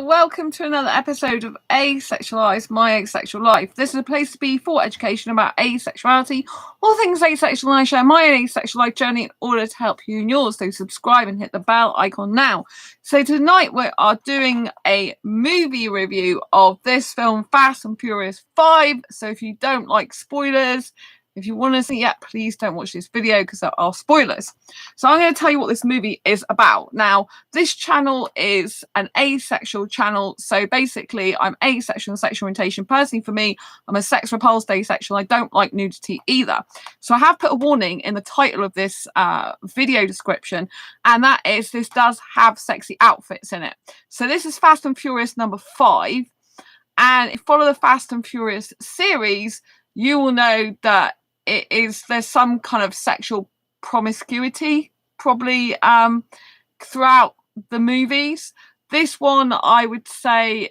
welcome to another episode of Asexualise, My Asexual Life. This is a place to be for education about asexuality, all things asexual, and I share my own asexual life journey in order to help you in yours. So subscribe and hit the bell icon now. So tonight we are doing a movie review of this film, Fast and Furious 5. So if you don't like spoilers, if you want to see it, please don't watch this video because there are spoilers. So I'm going to tell you what this movie is about. Now, this channel is an asexual channel. So basically, I'm asexual and sexual orientation. Personally, for me, I'm a sex repulsed asexual. I don't like nudity either. So I have put a warning in the title of this video description, and that is this does have sexy outfits in it. So this is Fast and Furious number 5. And if you follow the Fast and Furious series, you will know that there's some kind of sexual promiscuity probably throughout the movies. This one, I would say,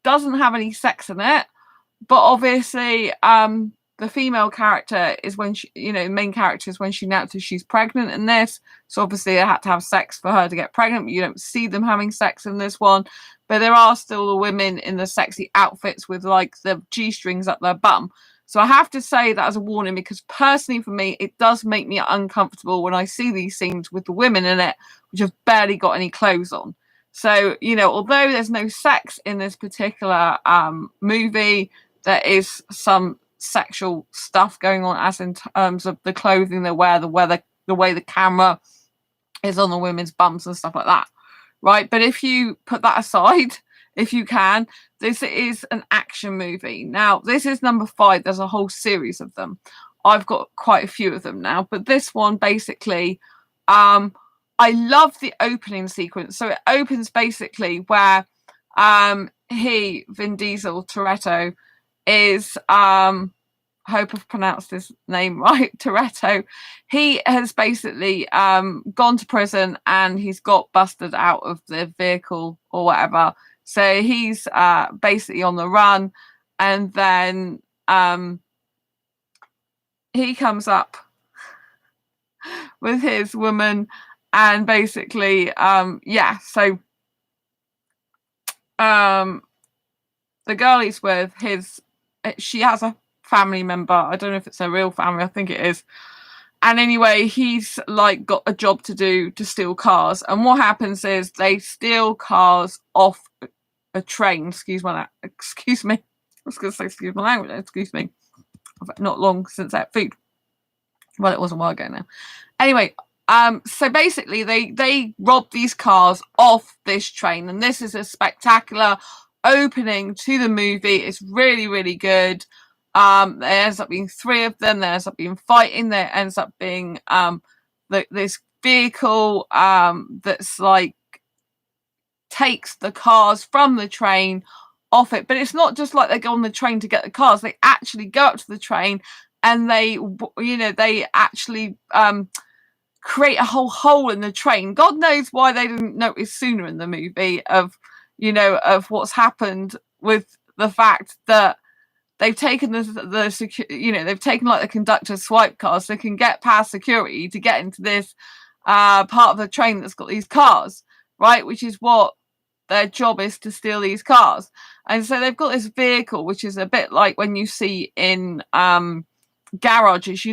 doesn't have any sex in it, but obviously the female character is when she, the main character is when she announces she's pregnant in this. So obviously they had to have sex for her to get pregnant, but you don't see them having sex in this one. But there are still the women in the sexy outfits with like the G-strings up their bum. So I have to say that as a warning, because personally for me, it does make me uncomfortable when I see these scenes with the women in it, which have barely got any clothes on. So, although there's no sex in this particular movie, there is some sexual stuff going on, as in terms of the clothing they wear, the way the camera is on the women's bums and stuff like that. Right. But if you put that aside, if you can, this is an action movie. Now, this is number 5. There's a whole series of them. I've got quite a few of them now. But this one, basically, I love the opening sequence. So it opens basically where Vin Diesel, Toretto, is... hope I've pronounced his name right, Toretto. He has basically gone to prison and he's got busted out of the vehicle or whatever. So he's basically on the run, and then he comes up with his woman, and basically, so the girl he's with, she has a family member. I don't know if it's a real family. I think it is. And anyway, he's like got a job to do to steal cars. And what happens is they steal cars off a train. Excuse me. I was going to say excuse my language. Excuse me. Not long since I had food. Well, it was a while ago now. Anyway, so basically they rob these cars off this train. And this is a spectacular opening to the movie. It's really, really good. There ends up being 3 of them. There ends up being fighting. There ends up being this vehicle that's like takes the cars from the train off it. But it's not just like they go on the train to get the cars. They actually go up to the train and they actually create a whole hole in the train. God knows why they didn't notice sooner in the movie of what's happened with the fact that they've taken they've taken like the conductor's swipe cars so they can get past security to get into this part of the train that's got these cars, right? Which is what their job is, to steal these cars. And so they've got this vehicle, which is a bit like when you see in garages,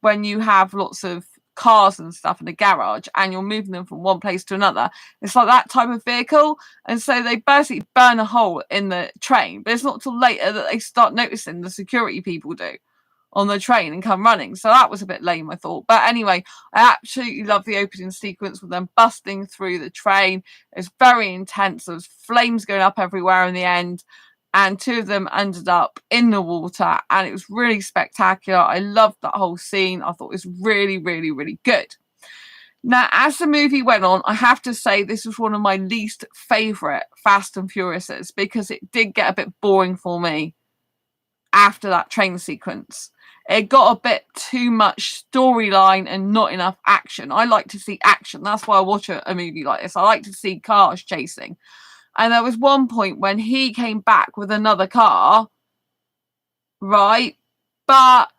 when you have lots of cars and stuff in a garage and you're moving them from one place to another. It's like that type of vehicle. And so they basically burn a hole in the train, but it's not till later that they start noticing the security people do on the train and come running. So that was a bit lame, I thought. But anyway, I absolutely love the opening sequence with them busting through the train. It's very intense. There's flames going up everywhere in the end. And 2 of them ended up in the water, and it was really spectacular. I loved that whole scene. I thought it was really, really, really good. Now, as the movie went on, I have to say this was one of my least favourite Fast and Furiouses, because it did get a bit boring for me after that train sequence. It got a bit too much storyline and not enough action. I like to see action. That's why I watch a movie like this. I like to see cars chasing. And there was one point when he came back with another car, right? But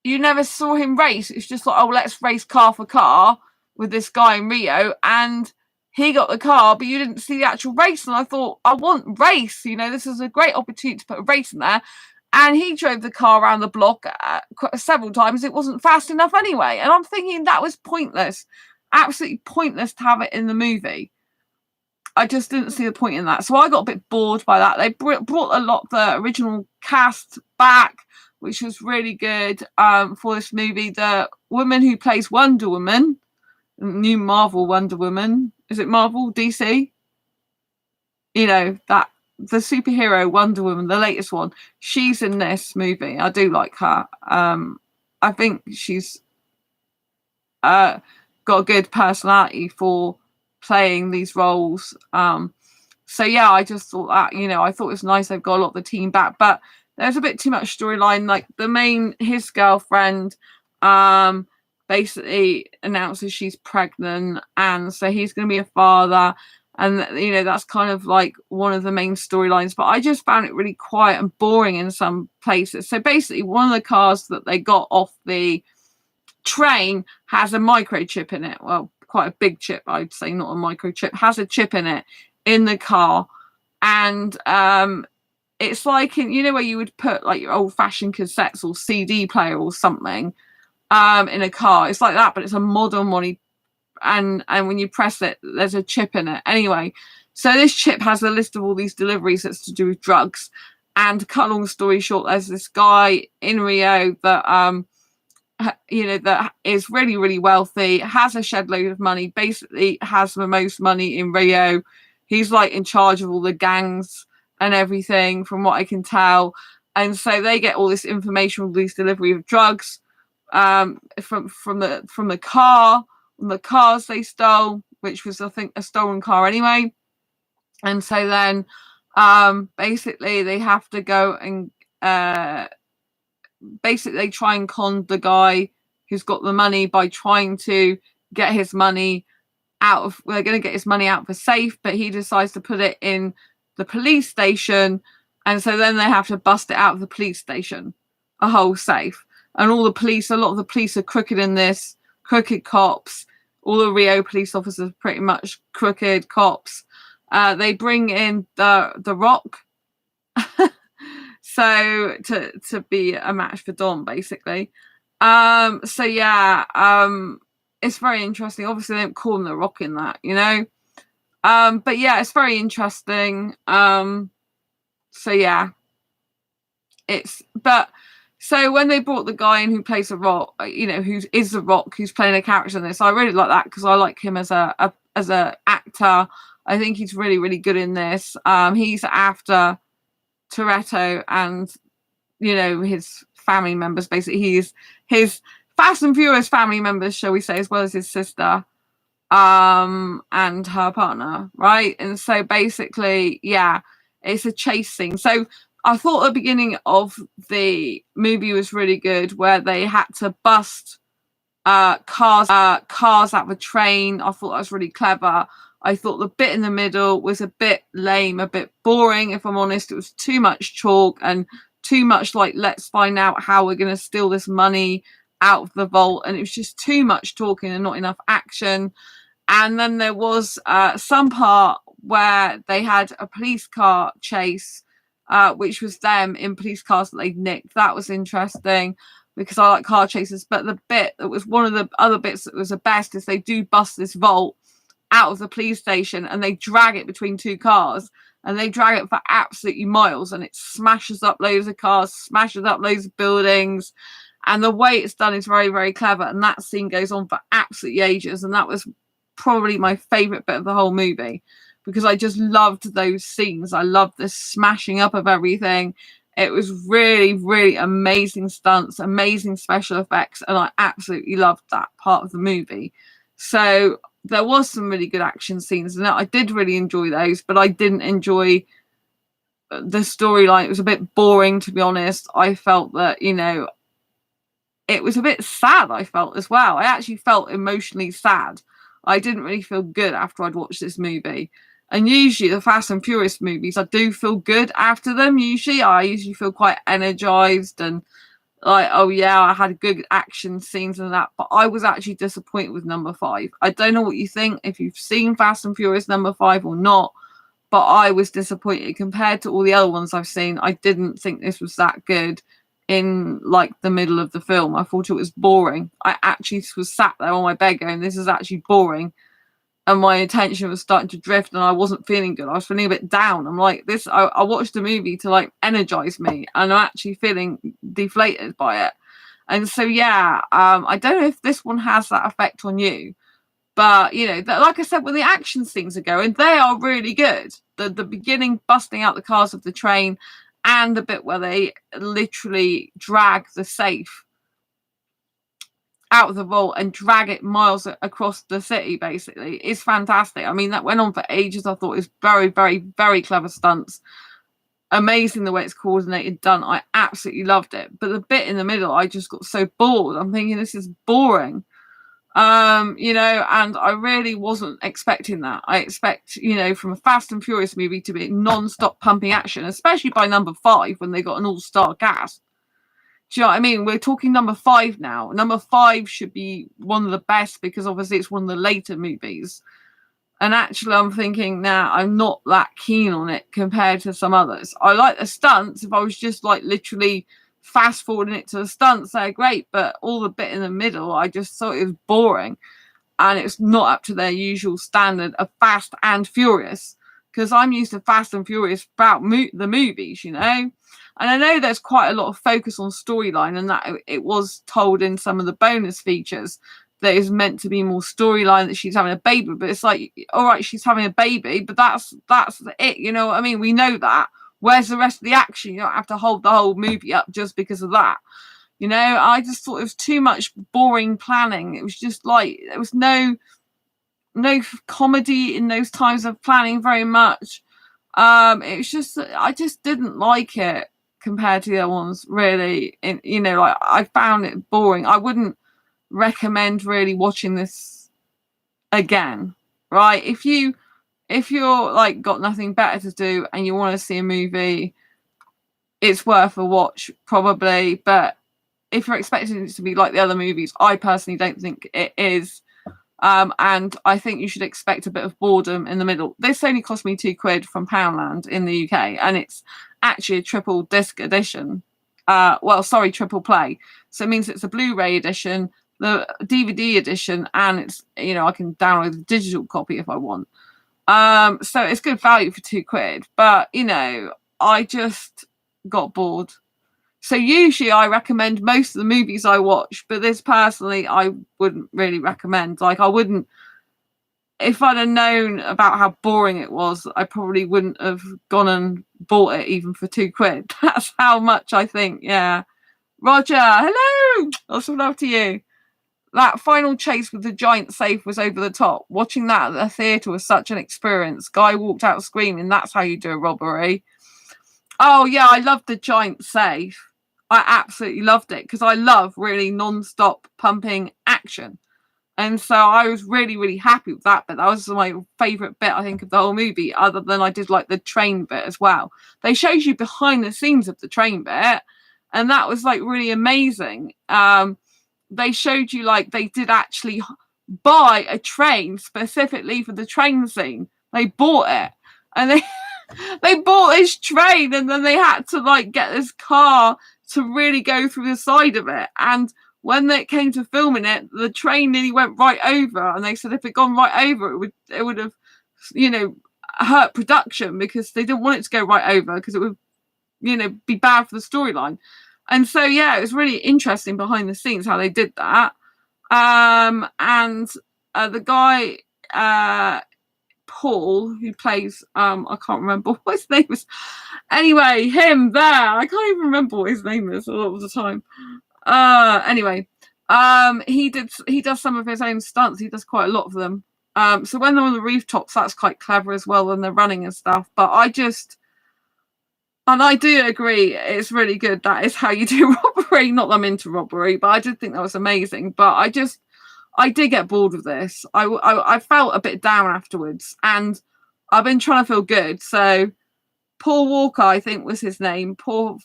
you never saw him race. It's just like, oh, let's race car for car with this guy in Rio. And he got the car, but you didn't see the actual race. And I thought, I want race. You know, this is a great opportunity to put a race in there. And he drove the car around the block several times. It wasn't fast enough anyway. And I'm thinking that was pointless, absolutely pointless to have it in the movie. I just didn't see the point in that. So I got a bit bored by that. They brought a lot of the original cast back, which was really good for this movie. The woman who plays Wonder Woman, new Marvel Wonder Woman. Is it Marvel? DC? You know, that the superhero Wonder Woman, the latest one, she's in this movie. I do like her. I think she's got a good personality for playing these roles. So yeah, I just thought that, you know, I thought it was nice they've got a lot of the team back, but there's a bit too much storyline. Like his girlfriend basically announces she's pregnant, and so he's going to be a father. And, you know, that's kind of like one of the main storylines. But I just found it really quiet and boring in some places. So basically, one of the cars that they got off the train has a microchip in it. Well, quite a big chip, I'd say, not a microchip. Has a chip in it in the car. And it's like, you know, where you would put like your old-fashioned cassettes or CD player or something in a car. It's like that, but it's a modern one. And when you press it, there's a chip in it. Anyway, so this chip has a list of all these deliveries that's to do with drugs. And to cut a long story short, there's this guy in Rio that you know, that is really, really wealthy, has a shed load of money, basically has the most money in Rio. He's like in charge of all the gangs and everything, from what I can tell. And so they get all this information, all these delivery of drugs from the cars they stole, which was, I think, a stolen car anyway. And so then basically they have to go and basically they try and con the guy who's got the money by trying to get his money out of, they're going to get his money out of a safe, but he decides to put it in the police station. And so then they have to bust it out of the police station, a whole safe. And all the police, a lot of the police are crooked in this, crooked cops. All the Rio police officers are pretty much crooked cops. They bring in the Rock, so to be a match for Dom, basically. So yeah, it's very interesting. Obviously, they don't call him the Rock in that, you know. But yeah, it's very interesting. So yeah, so when they brought the guy in who plays the Rock, you know, who is the Rock, who's playing a character in this, I really like that because I like him as a actor. I think he's really, really good in this. He's after Toretto and, you know, his family members. Basically, he's his Fast and Furious family members, shall we say, as well as his sister and her partner, right? And so basically, yeah, it's a chase scene. So I thought the beginning of the movie was really good, where they had to bust cars out of a train. I thought that was really clever. I thought the bit in the middle was a bit lame, a bit boring, if I'm honest. It was too much talk and too much like, let's find out how we're going to steal this money out of the vault. And it was just too much talking and not enough action. And then there was some part where they had a police car chase, which was them in police cars that they'd nicked. That was interesting because I like car chases. But the bit that was one of the other bits that was the best is they do bust this vault out of the police station and they drag it between two cars, and they drag it for absolutely miles, and it smashes up loads of cars, smashes up loads of buildings. And the way it's done is very, very clever. And that scene goes on for absolutely ages. And that was probably my favorite bit of the whole movie, because I just loved those scenes. I loved the smashing up of everything. It was really, really amazing stunts, amazing special effects, and I absolutely loved that part of the movie. So there was some really good action scenes, and I did really enjoy those, but I didn't enjoy the storyline. It was a bit boring, to be honest. I felt that, you know, it was a bit sad, I felt, as well. I actually felt emotionally sad. I didn't really feel good after I'd watched this movie. And usually the Fast and Furious movies, I do feel good after them. I usually feel quite energized and Like, oh yeah, I had good action scenes and that, but I was actually disappointed with number 5. I don't know what you think, if you've seen Fast and Furious number 5 or not, but I was disappointed compared to all the other ones I've seen. I didn't think this was that good in like the middle of the film. I thought it was boring. I actually was sat there on my bed going, this is actually boring. And my attention was starting to drift and I wasn't feeling good. I was feeling a bit down. I'm like, I watched the movie to like energize me, and I'm actually feeling deflated by it. And so, yeah, I don't know if this one has that effect on you, but you know, like I said, when the action scenes are going, they are really good. The beginning busting out the cars of the train, and the bit where they literally drag the safe out of the vault and drag it miles across the city, basically, is fantastic. I mean, that went on for ages. I thought it was very, very, very clever stunts. Amazing the way it's coordinated, done. I absolutely loved it. But the bit in the middle, I just got so bored. I'm thinking, this is boring. You know, and I really wasn't expecting that. I expect, you know, from a Fast and Furious movie to be non-stop pumping action, especially by number 5 when they got an all-star cast. Do you know what I mean? We're talking number 5 now. Number 5 should be one of the best because obviously it's one of the later movies. And actually, I'm thinking now I'm not that keen on it compared to some others. I like the stunts. If I was just like literally fast forwarding it to the stunts, they're great. But all the bit in the middle, I just thought it was boring. And it's not up to their usual standard of Fast and Furious. Because I'm used to Fast and Furious about the movies, you know. And I know there's quite a lot of focus on storyline, and that it was told in some of the bonus features that is meant to be more storyline, that she's having a baby. But it's like, all right, she's having a baby, but that's it. You know what I mean? We know that. Where's the rest of the action? You don't have to hold the whole movie up just because of that. You know, I just thought it was too much boring planning. It was just like there was no comedy in those times of planning very much. It was just, I just didn't like it compared to the other ones, really. You know, like I found it boring. I wouldn't recommend really watching this again, right? If you're like got nothing better to do and you want to see a movie, it's worth a watch probably. But if you're expecting it to be like the other movies, I personally don't think it is. And I think you should expect a bit of boredom in the middle. This only cost me £2 from Poundland in the UK, and it's actually a triple disc edition. Triple play. So it means it's a Blu-ray edition, the DVD edition, and it's, you know, I can download the digital copy if I want. So it's good value for £2. But, you know, I just got bored. So usually I recommend most of the movies I watch, but this personally I wouldn't really recommend. Like I wouldn't, if I'd have known about how boring it was, I probably wouldn't have gone and bought it even for £2. That's how much I think. Yeah. Roger, hello. Lots of love to you. That final chase with the giant safe was over the top. Watching that at the theatre was such an experience. Guy walked out screaming. That's how you do a robbery. Oh yeah, I loved the giant safe. I absolutely loved it because I love really non-stop pumping action. And so I was really, really happy with that bit. That was my favourite bit, I think, of the whole movie, other than I did like the train bit as well. They showed you behind the scenes of the train bit, and that was like really amazing. They showed you like they did actually buy a train specifically for the train scene. They bought it, and they bought this train, and then they had to like get this car to really go through the side of it. And when they came to filming it, the train nearly went right over, and they said if it gone right over, it would have, you know, hurt production because they didn't want it to go right over because it would, you know, be bad for the storyline. And so yeah, it was really interesting behind the scenes how they did that. And the guy Paul, who plays I can't remember what his name is. Anyway, him there. I can't even remember what his name is a lot of the time. Anyway, he does some of his own stunts. He does quite a lot of them. So when they're on the rooftops, that's quite clever as well when they're running and stuff. But I do agree, it's really good. That is how you do robbery. Not that I'm into robbery, but I did think that was amazing. But I did get bored of this. I felt a bit down afterwards, and I've been trying to feel good. So Paul Walker, I think was his name. Paul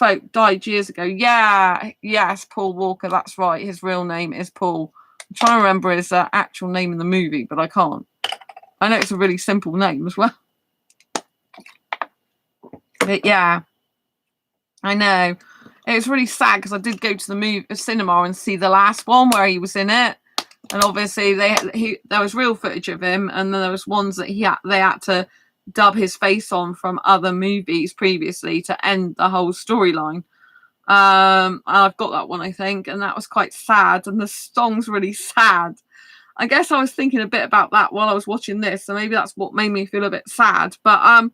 folk died years ago. Yeah, yes, Paul Walker. That's right. His real name is Paul. I'm trying to remember his actual name in the movie, but I can't. I know it's a really simple name as well. But yeah, I know. It was really sad because I did go to the cinema and see the last one where he was in it. And obviously there was real footage of him, and then there was ones that they had to dub his face on from other movies previously to end the whole storyline. I've got that one, I think, and that was quite sad, and the song's really sad. I guess I was thinking a bit about that while I was watching this, so maybe that's what made me feel a bit sad. But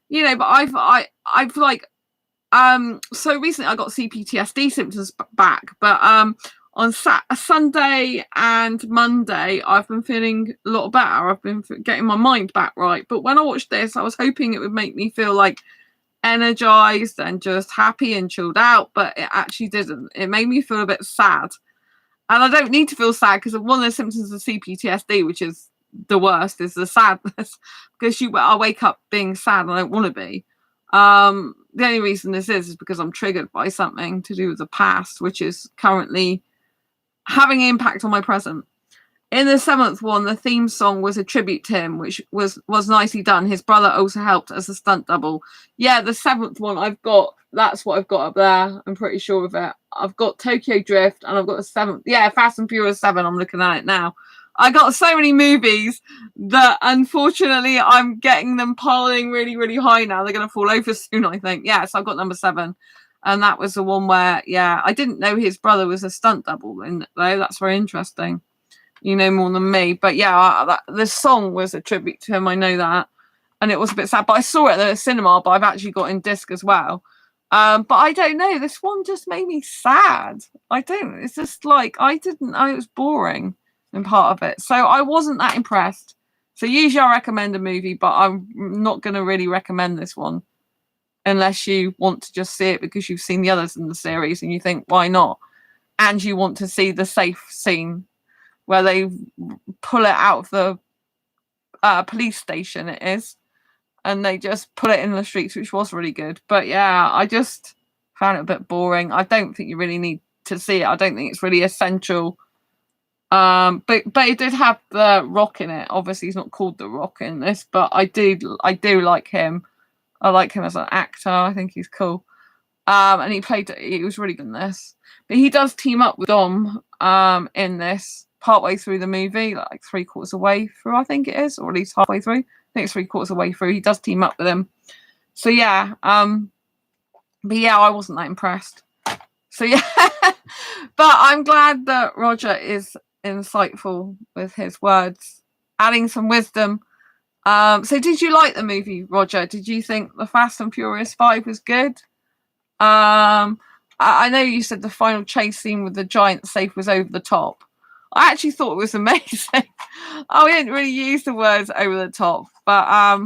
you know, but I've like so recently I got CPTSD symptoms back, but on Sunday and Monday I've been feeling a lot better. I've been getting my mind back right. But when I watched this, I was hoping it would make me feel like energized and just happy and chilled out, but it actually didn't. It made me feel a bit sad, and I don't need to feel sad because one of the symptoms of CPTSD, which is the worst, is the sadness, because I wake up being sad and I don't want to be. The only reason this is because I'm triggered by something to do with the past, which is currently having an impact on my present. In the 7th one, the theme song was a tribute to him, which was nicely done. His brother also helped as a stunt double. Yeah, the 7th one that's what I've got up there. I'm pretty sure of it. I've got Tokyo Drift, and I've got the 7th. Yeah, Fast and Furious 7. I'm looking at it now. I got so many movies that unfortunately I'm getting them piling really, really high now. They're going to fall over soon, I think. Yeah, so I've got number 7. And that was the one where, yeah, I didn't know his brother was a stunt double in it, though. That's very interesting. You know more than me. But yeah, the song was a tribute to him. I know that. And it was a bit sad. But I saw it at the cinema, but I've actually got in disc as well. But I don't know. This one just made me sad. It's just like, I didn't know, it was boring in part of it. So I wasn't that impressed. So usually I recommend a movie, but I'm not going to really recommend this one unless you want to just see it because you've seen the others in the series and you think, why not? And you want to see the safe scene where they pull it out of the police station, it is, and they just put it in the streets, which was really good. But yeah, I just found it a bit boring. I don't think you really need to see it. I don't think it's really essential. But it did have The Rock in it. Obviously, he's not called The Rock in this, but I do like him. I like him as an actor. I think he's cool. And he was really good in this. But he does team up with Dom in this partway through the movie, like 3/4 away through, I think it is, or at least halfway through. I think it's 3/4 away through. He does team up with him. So yeah, but yeah, I wasn't that impressed. So yeah, but I'm glad that Roger is insightful with his words, adding some wisdom. So did you like the movie, Roger? Did you think the Fast and Furious 5 was good? I know you said the final chase scene with the giant safe was over the top. I actually thought it was amazing. We didn't really use the words over the top, but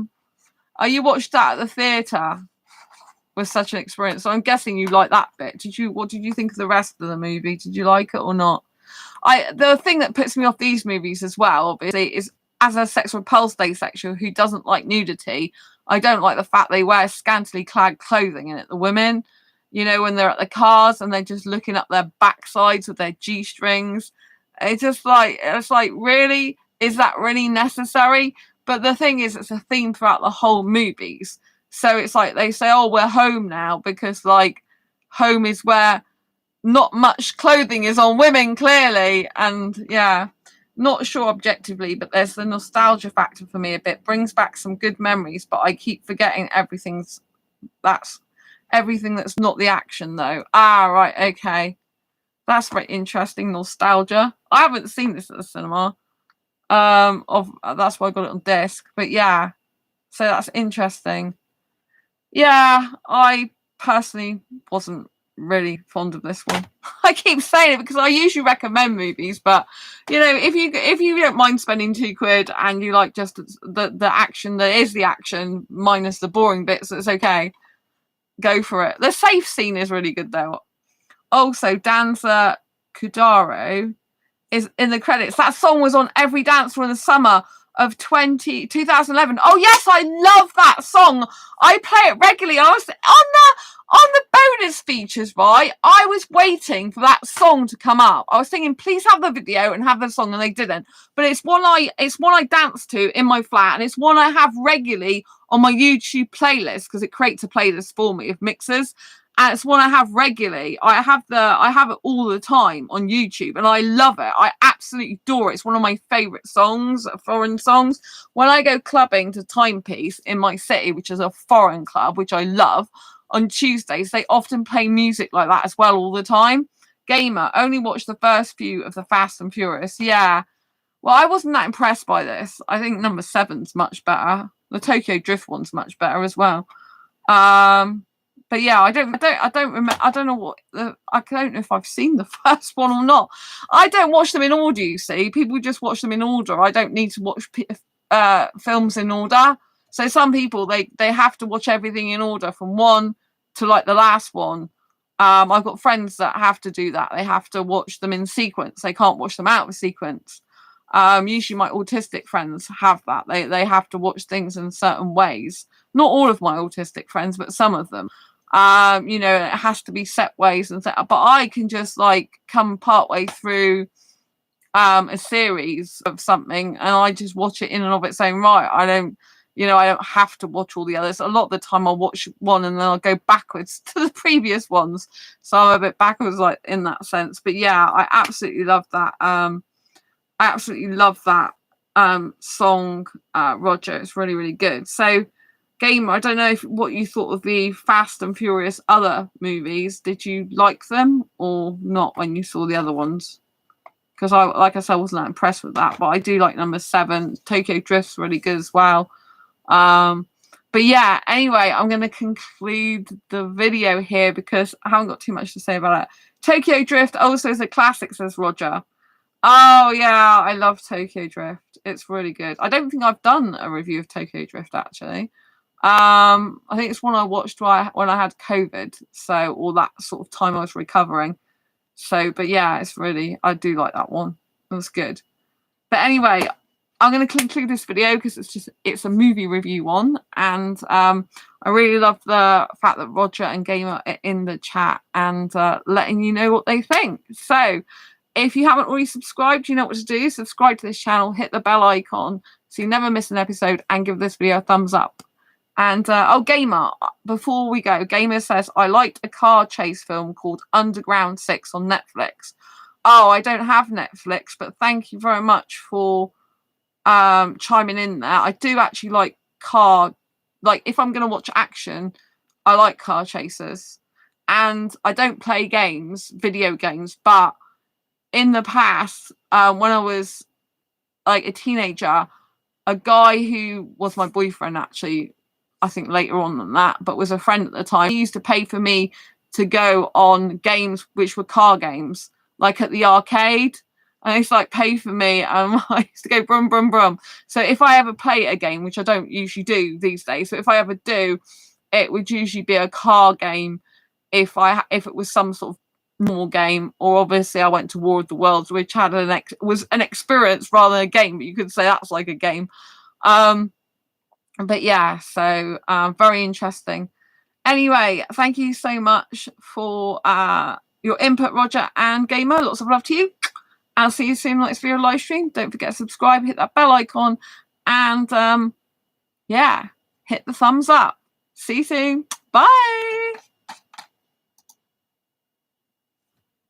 you watched that at the theatre was such an experience. So I'm guessing you liked that bit. What did you think of the rest of the movie? Did you like it or not? The thing that puts me off these movies as well, obviously, is as a sexual repulsed asexual who doesn't like nudity, I don't like the fact they wear scantily clad clothing in it. The women, you know, when they're at the cars and they're just looking up their backsides with their G-strings. It's like, really? Is that really necessary? But the thing is, it's a theme throughout the whole movies. So it's like they say, oh, we're home now, because like home is where not much clothing is on women, clearly. And yeah, not sure objectively, but there's the nostalgia factor for me a bit. Brings back some good memories, but I keep forgetting everything that's not the action though. Right, okay. That's very interesting. Nostalgia. I haven't seen this at the cinema. That's why I got it on disc. But yeah, so that's interesting. Yeah, I personally wasn't really fond of this one. I keep saying it because I usually recommend movies, but you know, if you don't mind spending £2 and you like just the action that is the action minus the boring bits, it's okay. Go for it. The safe scene is really good though. Also, Danza Kudaro is in the credits. That song was on every dance floor in the summer of 2011. Oh yes, I love that song. I play it regularly. I was on the bonus features, right? I was waiting for that song to come up. I was thinking, please have the video and have the song, and they didn't. But it's one I dance to in my flat, and it's one I have regularly on my YouTube playlist because it creates a playlist for me of mixes. And it's one I have regularly. I have it all the time on YouTube, and I love it. I absolutely adore it. It's one of my favourite songs, foreign songs. When I go clubbing to Timepiece in my city, which is a foreign club, which I love, on Tuesdays, they often play music like that as well all the time. Gamer, only watched the first few of the Fast and Furious. Yeah. Well, I wasn't that impressed by this. I think number 7's much better. The Tokyo Drift one's much better as well. But yeah, I don't remember. I don't know I don't know if I've seen the first one or not. I don't watch them in order. You see, people just watch them in order. I don't need to watch films in order. So some people they have to watch everything in order from one to like the last one. I've got friends that have to do that. They have to watch them in sequence. They can't watch them out of sequence. Usually my autistic friends have that. They have to watch things in certain ways. Not all of my autistic friends, but some of them. You know, it has to be set ways and set up. But I can just like come partway through a series of something and I just watch it in and of its own right. I don't have to watch all the others. A lot of the time I'll watch one and then I'll go backwards to the previous ones. So I'm a bit backwards like in that sense. But yeah, I absolutely love that. Song, Roger. It's really, really good. So Gamer, I don't know what you thought of the Fast and Furious other movies. Did you like them or not when you saw the other ones? Because like I said, I wasn't that impressed with that, but I do like number 7. Tokyo Drift's really good as well. But yeah, anyway, I'm going to conclude the video here because I haven't got too much to say about it. Tokyo Drift also is a classic, says Roger. Oh yeah, I love Tokyo Drift. It's really good. I don't think I've done a review of Tokyo Drift actually. I think it's one I watched when I had COVID, so all that sort of time I was recovering. So, but yeah, I do like that one. It was good. But anyway, I'm going to conclude this video because it's a movie review one, and I really love the fact that Roger and Gamer are in the chat and letting you know what they think. So if you haven't already subscribed, you know what to do. Subscribe to this channel, hit the bell icon so you never miss an episode, and give this video a thumbs up. And Gamer, before we go, Gamer says, I liked a car chase film called Underground 6 on Netflix. Oh, I don't have Netflix, but thank you very much for chiming in there. I do actually like if I'm going to watch action, I like car chasers. And I don't play video games, but in the past, when I was like a teenager, a guy who was my boyfriend actually, I think later on than that, but was a friend at the time. He used to pay for me to go on games which were car games, like at the arcade. And he used to like pay for me, and I used to go brum brum brum. So if I ever play a game, which I don't usually do these days, so if I ever do, it would usually be a car game. If it was some sort of normal game, or obviously I went to War of the Worlds, which had was an experience rather than a game, but you could say that's like a game. But yeah, so very interesting. Anyway, thank you so much for your input, Roger and Gamer. Lots of love to you. I'll see you soon in the next video live stream. Don't forget to subscribe, hit that bell icon, and yeah, hit the thumbs up. See you soon. Bye.